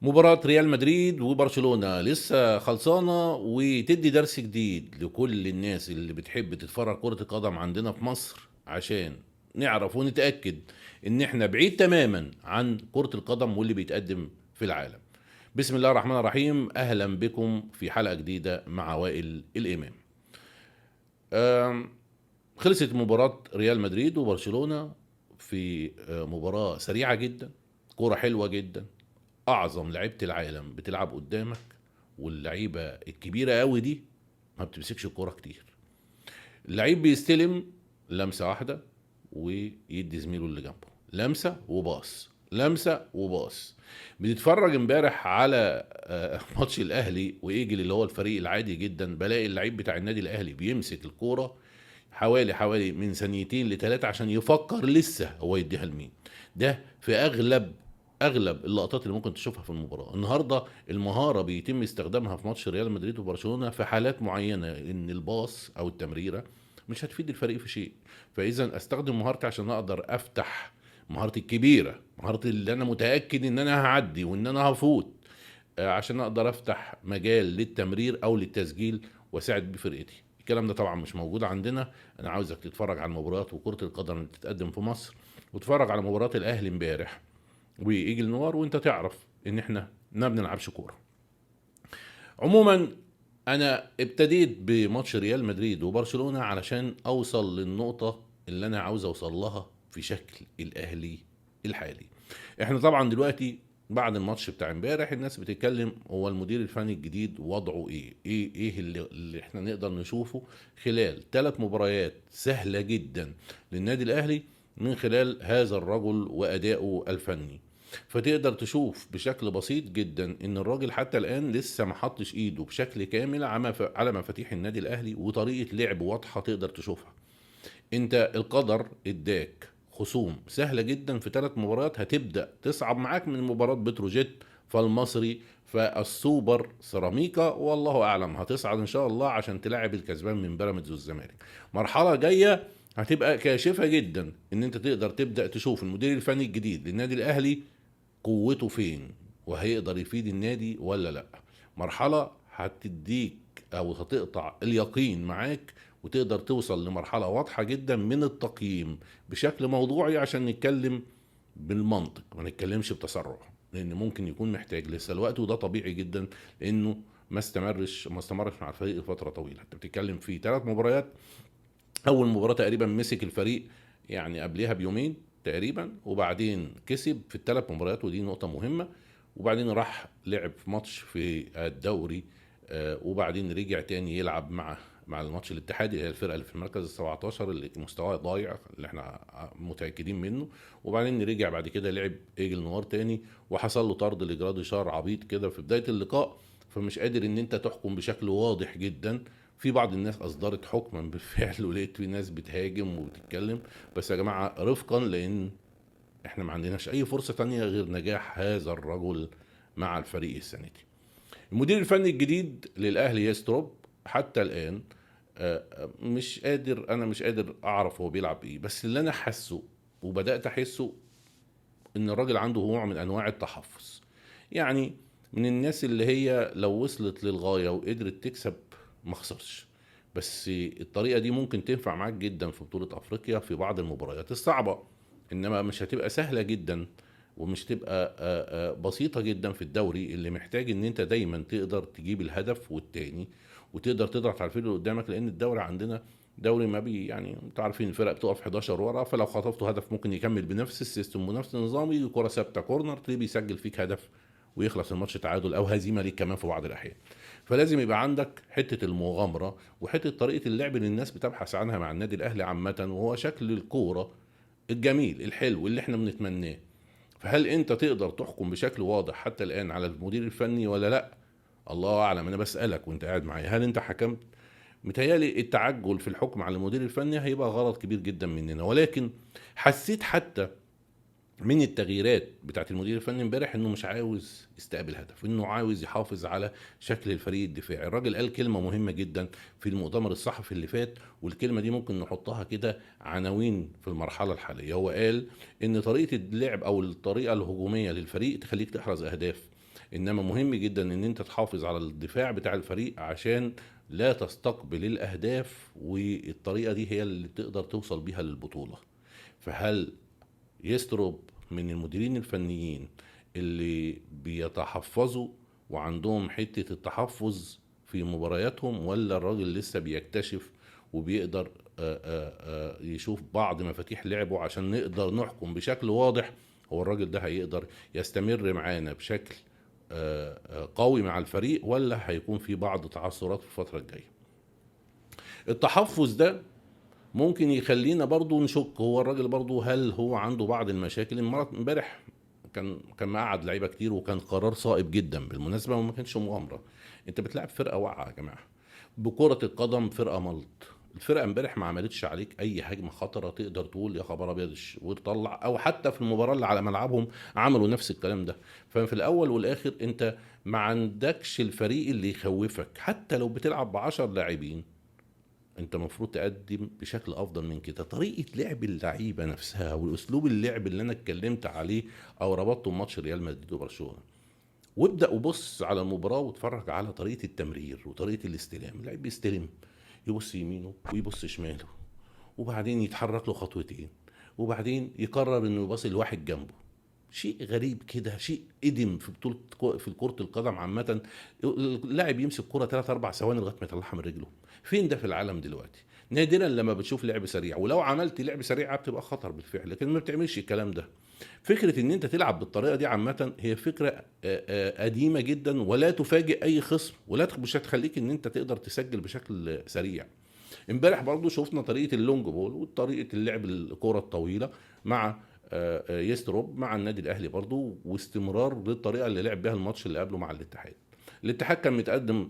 مباراة ريال مدريد وبرشلونة لسه خلصانة وتدي درس جديد لكل الناس اللي بتحب تتفرج كرة القدم عندنا في مصر، عشان نعرف ونتأكد ان احنا بعيد تماما عن كرة القدم واللي بيتقدم في العالم. بسم الله الرحمن الرحيم، اهلا بكم في حلقة جديدة مع وائل الامام. خلصت مباراة ريال مدريد وبرشلونة في مباراة سريعة جدا، كرة حلوة جدا، اعظم لعيبه العالم بتلعب قدامك، واللعيبه الكبيره قوي دي ما بتمسكش الكوره كتير. اللعيب بيستلم لمسه واحده ويدي زميله اللي جنبه لمسه وباص، لمسه وباص. بنتفرج امبارح على ماتش الاهلي وايجل اللي هو الفريق العادي جدا، بلاقي اللعيب بتاع النادي الاهلي بيمسك الكوره حوالي من ثانيتين لثلاثة عشان يفكر لسه هو يديها لمين. ده في اغلب اللقطات اللي ممكن تشوفها في المباراه النهارده. المهاره بيتم استخدامها في ماتش ريال مدريد وبرشلونه في حالات معينه، ان الباص او التمريره مش هتفيد الفريق في شيء، فاذا استخدم مهارتي عشان اقدر افتح مهارتي الكبيره، مهارتي اللي انا متاكد ان انا هعدي وان انا هفوت، عشان اقدر افتح مجال للتمرير او للتسجيل واساعد بيه فرقتي. الكلام ده طبعا مش موجود عندنا. انا عاوزك تتفرج على المباريات وكرة القدم اللي بتتقدم في مصر، وتتفرج على مباراة الاهلي امبارح ويجي النوار، وانت تعرف ان احنا ما بنلعبش كورة. عموما انا ابتديت بماتش ريال مدريد وبرشلونة علشان اوصل للنقطة اللي انا عاوز اوصل لها في شكل الاهلي الحالي. احنا طبعا دلوقتي بعد الماتش بتاع امبارح الناس بتتكلم هو المدير الفني الجديد وضعه ايه اللي احنا نقدر نشوفه خلال 3 مباريات سهلة جدا للنادي الاهلي من خلال هذا الرجل وادائه الفني. فتقدر تشوف بشكل بسيط جدا ان الراجل حتى الان لسه ما حطش ايده بشكل كامل على مفاتيح النادي الاهلي، وطريقة لعب واضحة تقدر تشوفها. انت القدر اداك خصوم سهله جدا في 3 مباريات، هتبدا تصعب معاك من مباراه بتروجيت، فالمصري، فالسوبر سيراميكا، والله اعلم هتصعد ان شاء الله عشان تلاعب الكسبان من بيراميدز والزمالك. مرحله جايه هتبقى كاشفه جدا ان انت تقدر تبدا تشوف المدير الفني الجديد للنادي الاهلي قوته فين، وهيقدر يفيد النادي ولا لا. مرحلة هتديك او هتقطع اليقين معاك، وتقدر توصل لمرحلة واضحة جدا من التقييم بشكل موضوعي عشان نتكلم بالمنطق ما نتكلمش بتسرع، لان ممكن يكون محتاج لسه الوقت، وده طبيعي جدا لانه ما استمرش مع الفريق لفترة طويلة. انت بتتكلم في 3 مباريات. اول مباراة تقريبا مسك الفريق يعني قبلها بيومين تقريبا، وبعدين كسب في ال3 مباريات، ودي نقطة مهمة. وبعدين راح لعب في ماتش في الدوري، وبعدين رجع تاني يلعب مع الماتش الاتحادي، اللي هي الفرقه اللي في المركز ال 17 اللي مستواه ضايع اللي احنا متاكدين منه. وبعدين رجع بعد كده لعب ايجل نوار تاني، وحصل له طرد لاجراد شهر عبيط كده في بدايه اللقاء. فمش قادر ان انت تحكم بشكل واضح جدا. في بعض الناس اصدرت حكما بالفعل، ولقيت في ناس بتهاجم وبتتكلم، بس يا جماعه رفقا، لان احنا ما عندناش اي فرصه تانية غير نجاح هذا الرجل مع الفريق السنه دي. المدير الفني الجديد للاهلي يستروب حتى الان مش قادر اعرف هو بيلعب ايه، بس اللي انا حاسه وبدات احسه ان الراجل عنده نوع من انواع التحفظ. يعني من الناس اللي هي لو وصلت للغايه وقدرت تكسب ما خسرش، بس الطريقه دي ممكن تنفع معاك جدا في بطوله افريقيا في بعض المباريات الصعبه، انما مش هتبقى سهله جدا، ومش تبقى بسيطه جدا في الدوري اللي محتاج ان انت دايما تقدر تجيب الهدف والتاني، وتقدر تضغط على الفريق اللي قدامك، لان الدوري عندنا دوري ما بي يعني انتوا عارفين الفرق بتقف 11 ورا، فلو خطفتوا هدف ممكن يكمل بنفس السيستم ونفس النظام، يجي كره ثابته كورنر تلاقيه بيسجل فيك هدف ويخلص الماتش تعادل او هزيمه ليك كمان في بعض الاحيان. فلازم يبقى عندك حته المغامره وحته طريقه اللعب اللي الناس بتبحث عنها مع النادي الاهلي عامه، وهو شكل الكوره الجميل الحلو اللي احنا بنتمناه. فهل انت تقدر تحكم بشكل واضح حتى الان على المدير الفني ولا لا؟ الله اعلم. انا بسالك وانت قاعد معايا، هل انت حكمت؟ متهيالي التعجل في الحكم على المدير الفني هيبقى غلط كبير جدا مننا، ولكن حسيت حتى من التغييرات بتاعت المدير الفني امبارح انه مش عاوز يستقبل هدف، انه عاوز يحافظ على شكل الفريق الدفاعي. الراجل قال كلمة مهمة جدا في المؤتمر الصحفي اللي فات، والكلمة دي ممكن نحطها كده عناوين في المرحلة الحالية. هو قال ان طريقة اللعب او الطريقة الهجومية للفريق تخليك تحرز اهداف، انما مهم جدا ان انت تحافظ على الدفاع بتاع الفريق عشان لا تستقبل الاهداف، والطريقه دي هي اللي تقدر توصل بيها للبطوله. فهل يستروب من المديرين الفنيين اللي بيتحفظوا وعندهم حتة التحفظ في مبارياتهم، ولا الراجل لسه بيكتشف وبيقدر يشوف بعض مفاتيح لعبه عشان نقدر نحكم بشكل واضح هو الراجل ده هيقدر يستمر معانا بشكل قوي مع الفريق، ولا هيكون في بعض تعثرات في الفترة الجاية. التحفظ ده ممكن يخلينا برضو نشك هو الراجل برضو هل هو عنده بعض المشاكل. امبارح كان مقعد لعيبه كتير، وكان قرار صائب جدا بالمناسبه وما كانش مغامره. انت بتلعب فرقه واقعه يا جماعه، بكره القدم فرقه ملط. الفرقه امبارح ما عملتش عليك اي هجمه خطره تقدر تقول يا خبر ابيض وتطلع، او حتى في المباراه اللي على ملعبهم عملوا نفس الكلام ده. ففي الاول والاخر انت ما عندكش الفريق اللي يخوفك، حتى لو بتلعب ب10 لاعبين انت المفروض تقدم بشكل افضل من كده. طريقه لعب اللعيبه نفسها والاسلوب اللعب اللي انا اتكلمت عليه او ربطته بماتش ريال مدريد وبرشلونه، وابدا وبص على المباراه واتفرج على طريقه التمرير وطريقه الاستلام. اللعيب بيستلم يبص يمينه ويبص شماله، وبعدين يتحرك له خطوتين، وبعدين يقرر انه يباصي لواحد جنبه. شيء غريب كده، شيء قدم في بطوله في كره القدم عامه. اللاعب يمسك كره 3 4 ثواني لغايه ما يطلعها من رجله. فين ده في العالم دلوقتي؟ نادرا لما بتشوف لعب سريع، ولو عملت لعب سريع بتبقى خطر بالفعل، لكن ما بتعملش الكلام ده. فكره ان انت تلعب بالطريقه دي عامه هي فكره قديمه جدا، ولا تفاجئ اي خصم، ولا مش هتخليك ان انت تقدر تسجل بشكل سريع. امبارح برضو شفنا طريقه اللونج بول وطريقه اللعب الكره الطويله مع يستروب مع النادي الاهلي برضو، واستمرار للطريقه اللي لعب بها الماتش اللي قبله مع الاتحاد. الاتحاد كان متقدم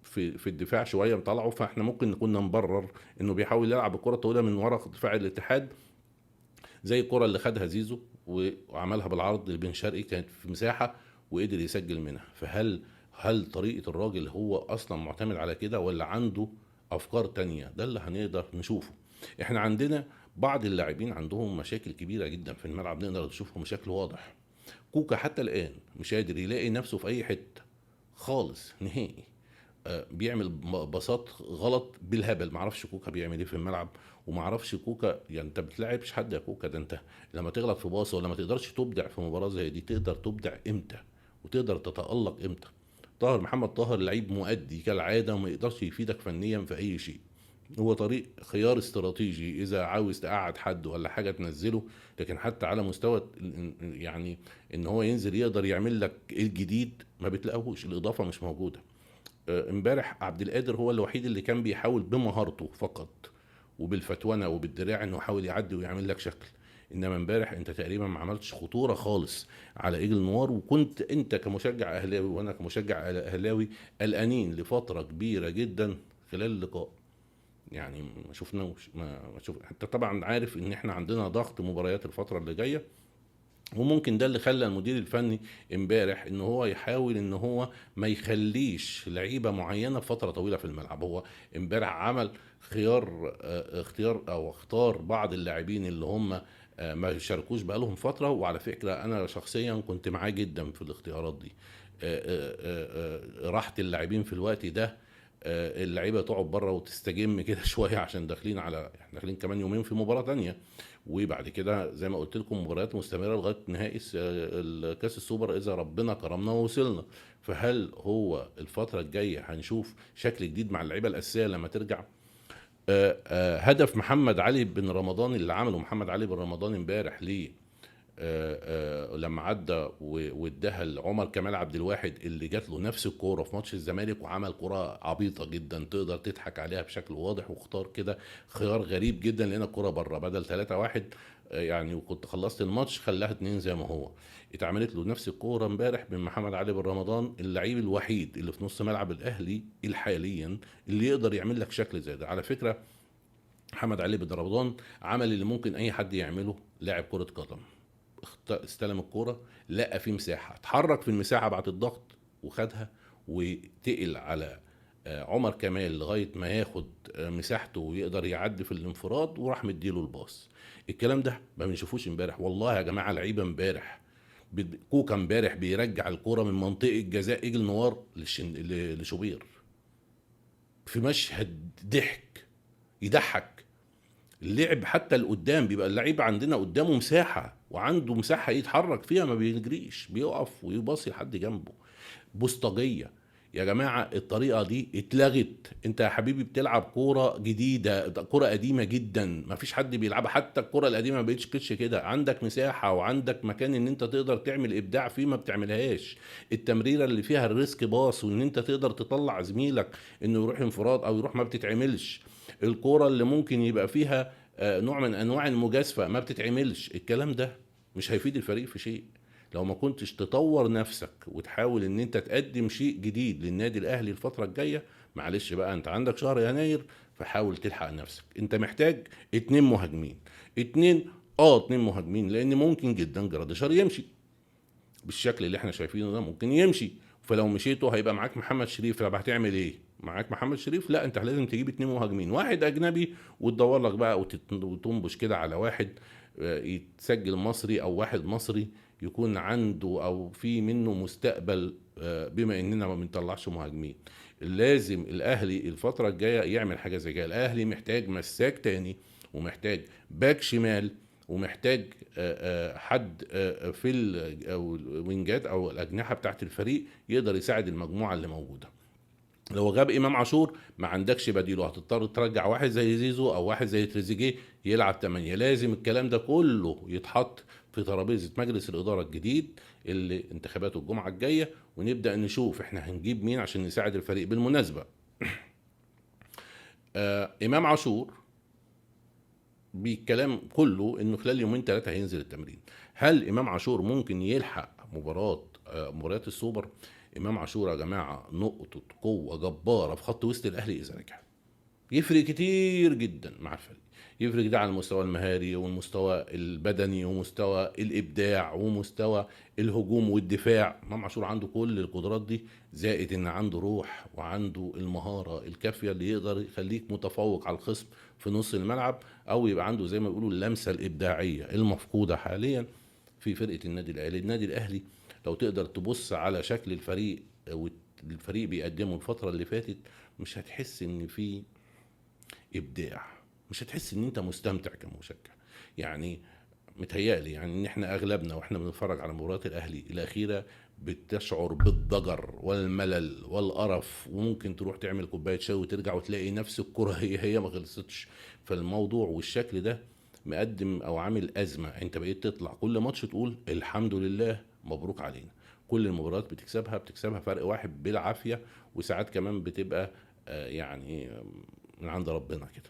في الدفاع شويه طلعوا، فاحنا ممكن كنا نبرر انه بيحاول يلعب الكره الطويله من ورا دفاع الاتحاد، زي الكره اللي خدها زيزو وعملها بالعرض لبن شرقي، كانت في مساحه وقدر يسجل منها. هل طريقه الراجل هو اصلا معتمد على كده، ولا عنده افكار تانية؟ ده اللي هنقدر نشوفه. احنا عندنا بعض اللاعبين عندهم مشاكل كبيره جدا في الملعب نقدر نشوفهم بشكل واضح. كوكا حتى الان مش قادر يلاقي نفسه في اي حته خالص نهائي. بيعمل باصات غلط بالهبل. معرفش كوكا بيعمل ايه في الملعب، ومعرفش كوكا يعني انت بتلعبش حد يا كوكا. ده انت لما تغلط في باص ولا ما تقدرش تبدع في مباراه زي دي، تقدر تبدع امتى وتقدر تتالق امتى؟ محمد طاهر لعيب مؤدي كالعاده وما يقدرش يفيدك فنيا في اي شيء. هو طريق خيار استراتيجي اذا عاوز تقعد حد ولا حاجه تنزله، لكن حتى على مستوى يعني ان هو ينزل يقدر يعمل لك الجديد ما بتلاقوش، الاضافه مش موجوده. امبارح عبد القادر هو الوحيد اللي كان بيحاول بمهارته فقط وبالفتوانه وبالدراع انه يحاول يعدي ويعمل لك شكل. انما امبارح انت تقريبا ما عملتش خطوره خالص على ايجل نوار، وكنت انت كمشجع اهلاوي وانا كمشجع اهلاوي قلقانين لفتره كبيره جدا خلال اللقاء. يعني ما شفناش ما شوف، انت طبعا عارف ان احنا عندنا ضغط مباريات الفتره اللي جايه، وممكن ده اللي خلى المدير الفني امبارح ان هو يحاول ان هو ما يخليش لعيبه معينه فتره طويله في الملعب. هو امبارح عمل اختيار او اختار بعض اللاعبين اللي هم ما شاركوش بقالهم فتره. وعلى فكره انا شخصيا كنت معاه جدا في الاختيارات دي. راحه اللاعبين في الوقت ده، اللعيبه تقعد بره وتستجم كده شويه عشان احنا داخلين كمان يومين في مباراه تانية، وبعد كده زي ما قلت لكم مباريات مستمره لغايه نهائي الكاس السوبر اذا ربنا كرمنا ووصلنا. فهل هو الفتره الجايه هنشوف شكل جديد مع اللعيبه الاساسيه لما ترجع؟ هدف محمد علي بن رمضان اللي عمله محمد علي بن رمضان امبارح ليه لما عدى واداها لعمر كمال عبد الواحد اللي جات له نفس الكوره في ماتش الزمالك، وعمل كوره عبيطه جدا تقدر تضحك عليها بشكل واضح، واختار كده خيار غريب جدا لان الكوره بره بدل 3-1 يعني، وكنت خلصت الماتش خلاها 2 زي ما هو. اتعملت له نفس الكوره امبارح من محمد علي بن رمضان، اللعيب الوحيد اللي في نص ملعب الاهلي حاليا اللي يقدر يعمل لك شكل زي ده. على فكره محمد علي بن رمضان عمل اللي ممكن اي حد يعمله لاعب كره قدم. استلم الكوره لقى في مساحه، اتحرك في المساحه بعد الضغط وخدها، وتقل على عمر كمال لغايه ما ياخد مساحته ويقدر يعدي في الانفراد، وراح مديله الباص. الكلام ده ما بنشوفوش امبارح والله يا جماعه. لعيبه امبارح كوكا امبارح بيرجع الكرة من منطقة جزاء ايجل نوار لشوبير في مشهد ضحك يضحك. اللعب حتى لقدام، بيبقى اللعيب عندنا قدامه مساحة وعنده مساحة يتحرك فيها، ما بيجريش، بيقف ويباصي لحد جنبه. بوسطجية يا جماعة، الطريقة دي اتلغت. انت يا حبيبي بتلعب كورة جديدة، كورة قديمة جدا ما فيش حد بيلعبها، حتى الكورة القديمة ما بقتش كده. عندك مساحة وعندك مكان ان انت تقدر تعمل ابداع فيه، ما بتعملهاش. التمريرة اللي فيها الريسك باص وان انت تقدر تطلع زميلك انه يروح انفراد او يروح، ما بتتعملش. الكورة اللي ممكن يبقى فيها نوع من انواع المجازفة، ما بتتعملش. الكلام ده مش هيفيد الفريق في شيء لو ما كنتش تطور نفسك وتحاول ان انت تقدم شيء جديد للنادي الاهلي الفترة الجاية. معلش بقى، انت عندك شهر يناير، فحاول تلحق نفسك. انت محتاج 2 مهاجمين. اتنين، اتنين مهاجمين، لان ممكن جدا جراديشار يمشي بالشكل اللي احنا شايفينه ده، ممكن يمشي. فلو مشيته هيبقى معاك محمد شريف. طب هتعمل ايه معاك محمد شريف؟ لا، انت لازم تجيب 2 مهاجمين، واحد اجنبي وتدور لك بقى وتنبش كده على واحد يتسجل مصري، او واحد مصري يكون عنده او في منه مستقبل. بما اننا ما بنطلعش مهاجمين، لازم الاهلي الفتره الجايه يعمل حاجه زي كده. الاهلي محتاج مساك تاني، ومحتاج باك شمال، ومحتاج حد في او الوينجات او الاجنحه بتاعت الفريق يقدر يساعد المجموعه اللي موجوده. لو غاب امام عاشور ما عندكش بديله، هتضطر ترجع واحد زي زيزو او واحد زي تريزيجيه يلعب 8. لازم الكلام ده كله يتحط في ترابيزه مجلس الاداره الجديد اللي انتخاباته الجمعه الجايه، ونبدا نشوف احنا هنجيب مين عشان يساعد الفريق. بالمناسبه امام عاشور بالكلام كله انه خلال يومين 3 هينزل التمرين. هل امام عاشور ممكن يلحق مباريات السوبر؟ امام عاشور يا جماعه نقطه قوه جباره في خط وسط الاهلي اذا رجع، يفرق كتير جدا مع الفريق. يفرق ده على المستوى المهاري والمستوى البدني ومستوى الابداع ومستوى الهجوم والدفاع. امام عاشور عنده كل القدرات دي، زائد ان عنده روح وعنده المهاره الكافيه اللي يقدر يخليك متفوق على الخصم في نص الملعب، او يبقى عنده زي ما بيقولوا اللمسه الابداعيه المفقوده حاليا في فرقه النادي الاهلي. النادي الاهلي لو تقدر تبص على شكل الفريق والفريق بيقدمه الفتره اللي فاتت، مش هتحس ان في ابداع، مش هتحس ان انت مستمتع كمشجع. يعني متهيألي يعني ان احنا اغلبنا واحنا بنتفرج على مباريات الاهلي الاخيره بتشعر بالضجر والملل والقرف، وممكن تروح تعمل كوبايه شاي وترجع وتلاقي نفس الكره هي ما خلصتش. فالموضوع والشكل ده مقدم او عامل ازمه. انت بقيت تطلع كل ماتش تقول الحمد لله مبروك علينا، كل المباريات بتكسبها فرق واحد بالعافيه، وساعات كمان بتبقى يعني من عند ربنا كده.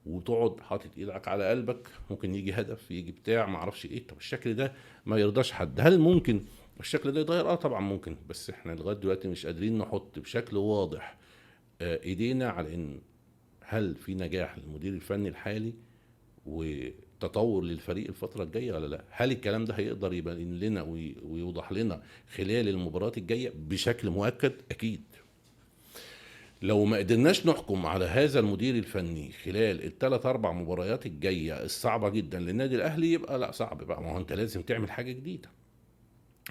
وتقعد حاطط ايدك على قلبك، ممكن يجي هدف، يجي بتاع ما اعرفش ايه. طب الشكل ده ما يرضاش حد. هل ممكن الشكل ده يتغير؟ طبعا ممكن، بس احنا لغايه دلوقتي مش قادرين نحط بشكل واضح ايدينا على ان هل في نجاح للمدير الفني الحالي وتطور للفريق الفتره الجايه ولا لا. هل الكلام ده هيقدر يبين لنا ويوضح لنا خلال المباريات الجايه بشكل مؤكد؟ اكيد. لو ما قدرناش نحكم على هذا المدير الفني خلال ال3 4 مباريات الجاية الصعبة جدا للنادي الأهلي، يبقى لا، صعب بقى. ما هو أنت لازم تعمل حاجة جديدة.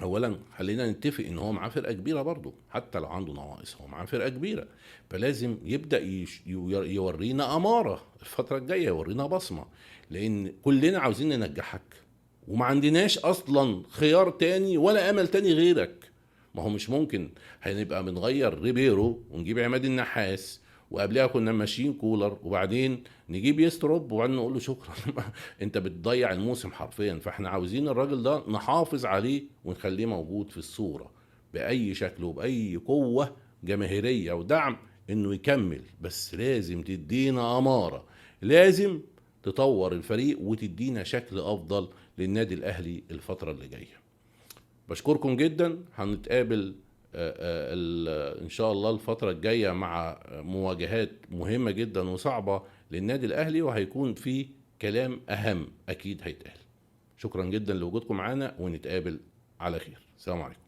أولا خلينا نتفق إن هو معاه فرقة كبيرة برضو، حتى لو عنده نواقص هو معاه فرقة كبيرة. فلازم يبدأ يورينا أمارة الفترة الجاية، يورينا بصمة، لأن كلنا عاوزين ننجحك وما عندناش أصلا خيار تاني ولا أمل تاني غيرك. ما هو مش ممكن هنبقى بنغير ريبيرو ونجيب عماد النحاس، وقبلها كنا ماشيين كولر، وبعدين نجيب يستروب وبعدين نقول له شكرا. انت بتضيع الموسم حرفيا. فاحنا عاوزين الراجل ده نحافظ عليه ونخليه موجود في الصورة بأي شكل وبأي قوة جماهيرية ودعم انه يكمل. بس لازم تدينا أمارة، لازم تطور الفريق وتدينا شكل أفضل للنادي الأهلي الفترة اللي جاية. بشكركم جدا. هنتقابل ان شاء الله الفترة الجاية مع مواجهات مهمة جدا وصعبة للنادي الاهلي، وهيكون في كلام اهم اكيد هيتقال. شكرا جدا لوجودكم معنا، ونتقابل على خير. السلام عليكم.